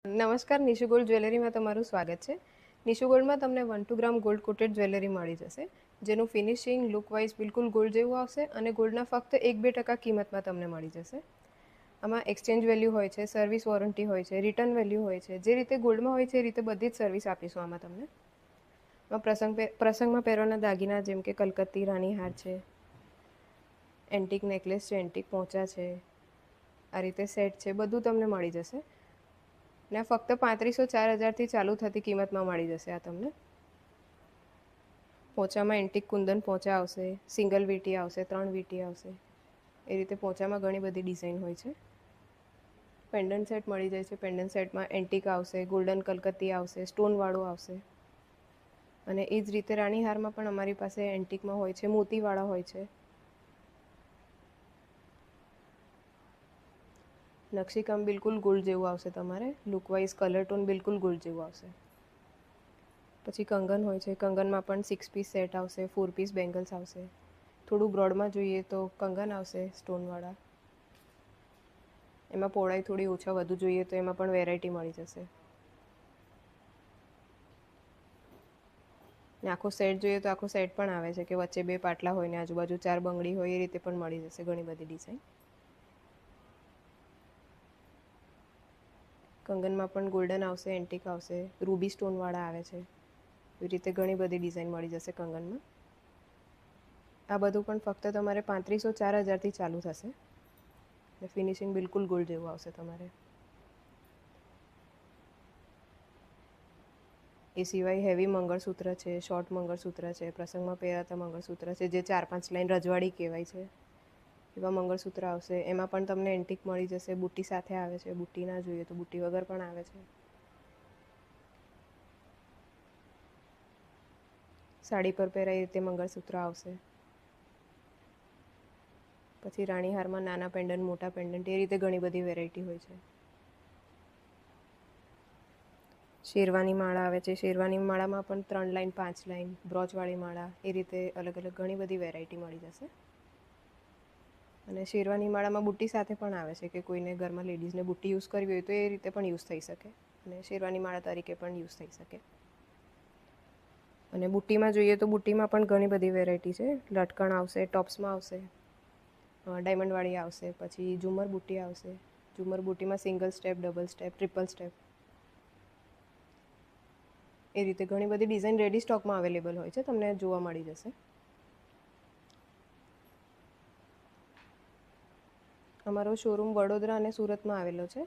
નમસ્કાર, નિશુ ગોલ્ડ જ્વેલરીમાં તમારું સ્વાગત છે. નિશુ ગોલ્ડમાં તમને 1-2 ગ્રામ ગોલ્ડ કોટેડ જ્વેલરી મળી જશે, જેનું ફિનિશિંગ લુકવાઇઝ બિલકુલ ગોલ્ડ જેવું આવશે અને ગોલ્ડના ફક્ત 1-2% કિંમતમાં તમને મળી જશે. આમાં એક્સચેન્જ વેલ્યુ હોય છે, સર્વિસ વોરંટી હોય છે, રિટર્ન વેલ્યુ હોય છે. જે રીતે ગોલ્ડમાં હોય છે એ રીતે બધી જ સર્વિસ આપીશું આમાં તમને. પ્રસંગમાં પહેરવાના દાગીના જેમ કે કલકત્તી રાણી હાર છે, એન્ટિક નેકલેસ છે, એન્ટિક પોંચા છે, આ રીતે સેટ છે, બધું તમને મળી જશે. ને ફક્ત 3500-4000થી ચાલુ થતી કિંમતમાં મળી જશે આ તમને. પોંચામાં એન્ટિક કુંદન પોંચા આવશે, સિંગલ વીંટી આવશે, 3 વીંટી આવશે. એ રીતે પોંચામાં ઘણી બધી ડિઝાઇન હોય છે. પેન્ડન્ટ સેટ મળી જાય છે. પેન્ડન્ટ સેટમાં એન્ટિક આવશે, ગોલ્ડન કલકત્તી આવશે, સ્ટોનવાળું આવશે. અને એ જ રીતે રાણીહારમાં પણ અમારી પાસે એન્ટિકમાં હોય છે, મોતીવાળા હોય છે. નકશીકામ બિલકુલ ગોલ્ડ જેવું આવશે તમારે, લુકવાઇઝ કલર ટોન બિલકુલ ગોલ્ડ જેવું આવશે. પછી કંગન હોય છે, કંગનમાં પણ 6 પીસ સેટ આવશે, 4 પીસ બેંગલ્સ આવશે. થોડું બ્રોડમાં જોઈએ તો કંગન આવશે સ્ટોનવાળા. એમાં પહોળાઈ થોડી ઓછા વધુ જોઈએ તો એમાં પણ વેરાયટી મળી જશે. ને આખો સેટ જોઈએ તો આખો સેટ પણ આવે છે કે વચ્ચે 2 પાટલા હોય ને આજુબાજુ 4 બંગડી હોય, એ રીતે પણ મળી જશે ઘણી બધી ડિઝાઇન. કંગનમાં પણ ગોલ્ડન આવશે, એન્ટિક આવશે, રૂબી સ્ટોનવાળા આવે છે. એવી રીતે ઘણી બધી ડિઝાઇન મળી જશે કંગનમાં. આ બધું પણ ફક્ત તમારે 3500-4000થી ચાલુ થશે. ને ફિનિશિંગ બિલકુલ ગોલ્ડ જેવું આવશે તમારે. એ સિવાય હેવી મંગળસૂત્ર છે, શોર્ટ મંગળસૂત્ર છે, પ્રસંગમાં પહેરાતા મંગળસૂત્ર છે, જે 4-5 લાઈન રજવાડી કહેવાય છે. એવા મંગળસૂત્ર આવશે. એમાં પણ તમને એન્ટિક મળી જશે, બુટ્ટી સાથે આવે છે. બુટ્ટી ના જોઈએ તો બુટ્ટી વગર પણ આવે છે. સાડી પર પહેરાય એ રીતે મંગળસૂત્ર આવશે. પછી રાણીહારમાં નાના પેન્ડન્ટ, મોટા પેન્ડન્ટ, એ રીતે ઘણી બધી વેરાયટી હોય છે. શેરવાની માળા આવે છે. શેરવાની માળામાં પણ 3 લાઈન, 5 લાઈન, બ્રોચવાળી માળા, એ રીતે અલગ અલગ ઘણી બધી વેરાયટી મળી જશે. અને શેરવાની માળામાં બુટ્ટી સાથે પણ આવે છે કે કોઈને ઘરમાં લેડીઝને બુટ્ટી યુઝ કરવી હોય તો એ રીતે પણ યુઝ થઈ શકે. અને શેરવાની માળા તરીકે પણ યુઝ થઈ શકે. અને બુટ્ટીમાં જોઈએ તો બુટ્ટીમાં પણ ઘણી બધી વેરાયટી છે. લટકણ આવશે, ટોપ્સમાં આવશે, ડાયમંડવાળી આવશે, પછી ઝુમર બુટ્ટી આવશે. ઝુમર બુટ્ટીમાં single step, double step, triple step, એ રીતે ઘણી બધી ડિઝાઇન રેડી સ્ટોકમાં અવેલેબલ હોય છે, તમને જોવા મળી જશે. અમારો શોરૂમ વડોદરા અને સુરતમાં આવેલો છે.